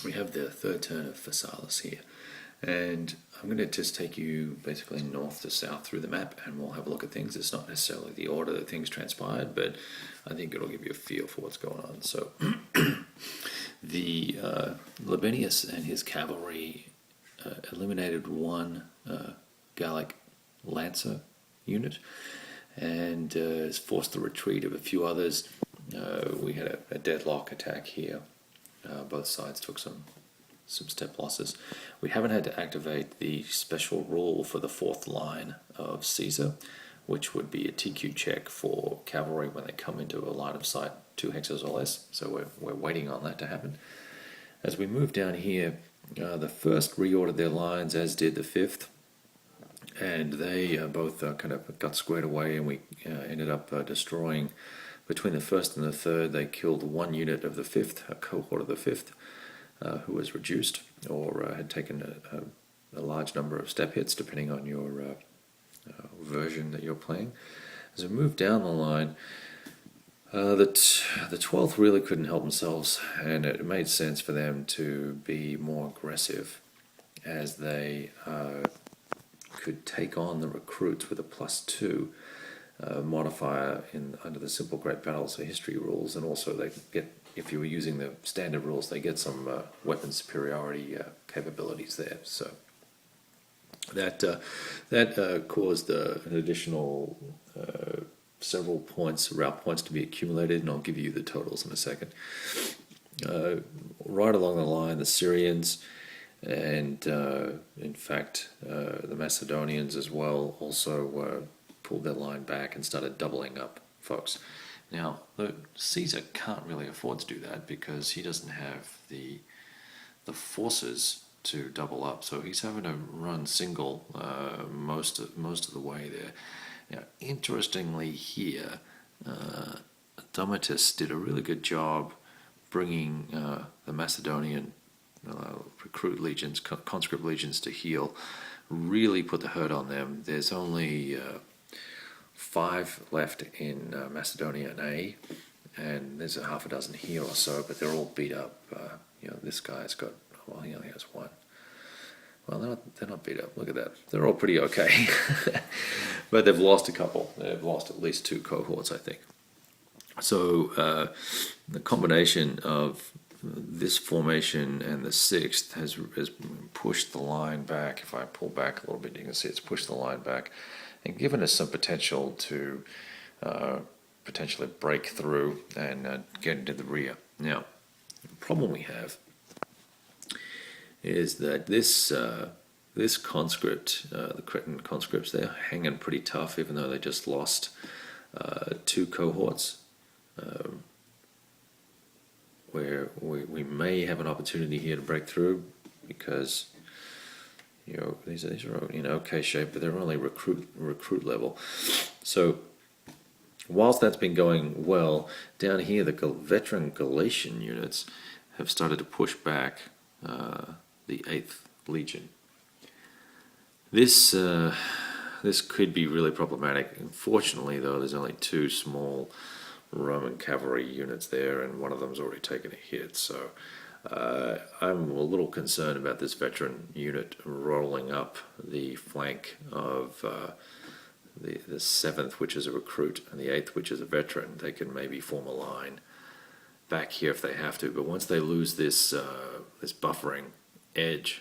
we have the third turn of Pharsalus here, and I'm going to just take you basically north to south through the map, and we'll have a look at things. It's not necessarily the order that things transpired, but I think it'll give you a feel for what's going on. So the Labienus and his cavalry eliminated one Gallic lancer unit, and has forced the retreat of a few others. We had a deadlock attack here. Both sides took some step losses. We haven't had to activate the special rule for the fourth line of Caesar, which would be a TQ check for cavalry when they come into a line of sight 2 hexes or less. So we're waiting on that to happen. As we move down here, the first reordered their lines, as did the fifth, and they both kind of got squared away, and we ended up destroying. Between the first and the third, they killed one unit of the fifth, a cohort of the fifth, who was reduced or had taken a large number of step hits, depending on your version that you're playing. As we move down the line, the 12th really couldn't help themselves, and it made sense for them to be more aggressive, as they could take on the recruits with a +2 modifier under the simple great battles of history rules, and also they get, if you were using the standard rules, they get some weapon superiority capabilities there. So that caused an additional several points, route points, to be accumulated, and I'll give you the totals in a second. Right along the line, the Syrians and in fact the Macedonians as well also pulled their line back and started doubling up folks. Now, Caesar can't really afford to do that because he doesn't have the forces to double up, so he's having to run single most of the way there. Now, interestingly here, Domitus did a really good job bringing the Macedonian recruit legions, conscript legions, to heel. Really put the hurt on them. There's only 5 left in Macedonia A, and there's a half a dozen here or so, but they're all beat up. This guy's got, well, he only has 1. Well, they're not beat up. Look at that. They're all pretty okay. But they've lost a couple. They've lost at least 2 cohorts, I think. So the combination of this formation and the 6th has pushed the line back. If I pull back a little bit, you can see it's pushed the line back and given us some potential to potentially break through and get into the rear. Now, the problem we have is that this conscript, the Cretan conscripts, they're hanging pretty tough, even though they just lost 2 cohorts, where we may have an opportunity here to break through, because these are in okay shape, but they're only recruit level. So whilst that's been going well, down here the veteran Galatian units have started to push back the 8th Legion. This could be really problematic. Unfortunately, though, there's only 2 small Roman cavalry units there, and one of them's already taken a hit. So I'm a little concerned about this veteran unit rolling up the flank of the 7th, which is a recruit, and the 8th, which is a veteran. They can maybe form a line back here if they have to, but once they lose this this buffering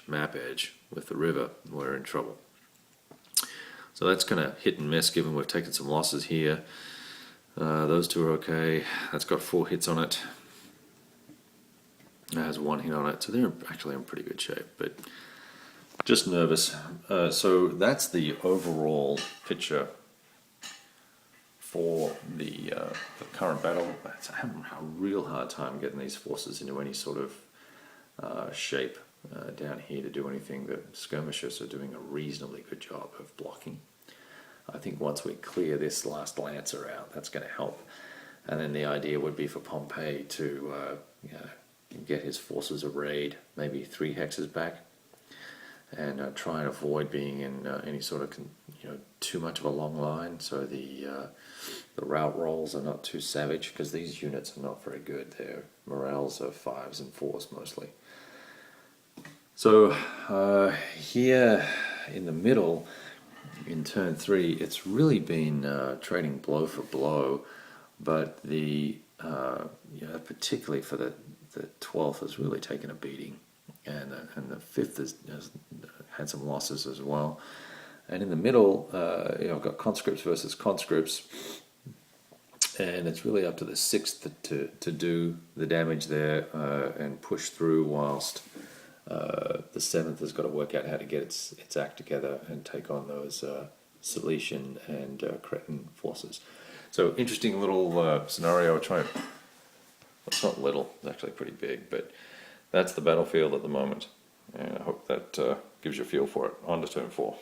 map edge with the river, we're in trouble. So that's kind of hit and miss, given we've taken some losses here. Those 2 are okay. That's got 4 hits on it. That has 1 hit on it, so they're actually in pretty good shape, but just nervous. So that's the overall picture for the current battle. I'm having a real hard time getting these forces into any sort of shape down here to do anything. The skirmishers are doing a reasonably good job of blocking. I think once we clear this last lancer out, that's going to help. And then the idea would be for Pompey to get his forces arrayed, maybe 3 hexes back, and try and avoid being in any sort of too much of a long line, so the route rolls are not too savage, because these units are not very good. Their morales are 5s and 4s mostly. So here in the middle, in turn 3, it's really been trading blow for blow, but particularly for the 12th has really taken a beating, and the 5th has had some losses as well. And in the middle, I've got conscripts versus conscripts, and it's really up to the 6th to do the damage there and push through, whilst the 7th has got to work out how to get its act together and take on those Cilician and Cretan forces. So interesting little scenario. It's not little, it's actually pretty big, but that's the battlefield at the moment. And I hope that gives you a feel for it. On to turn 4.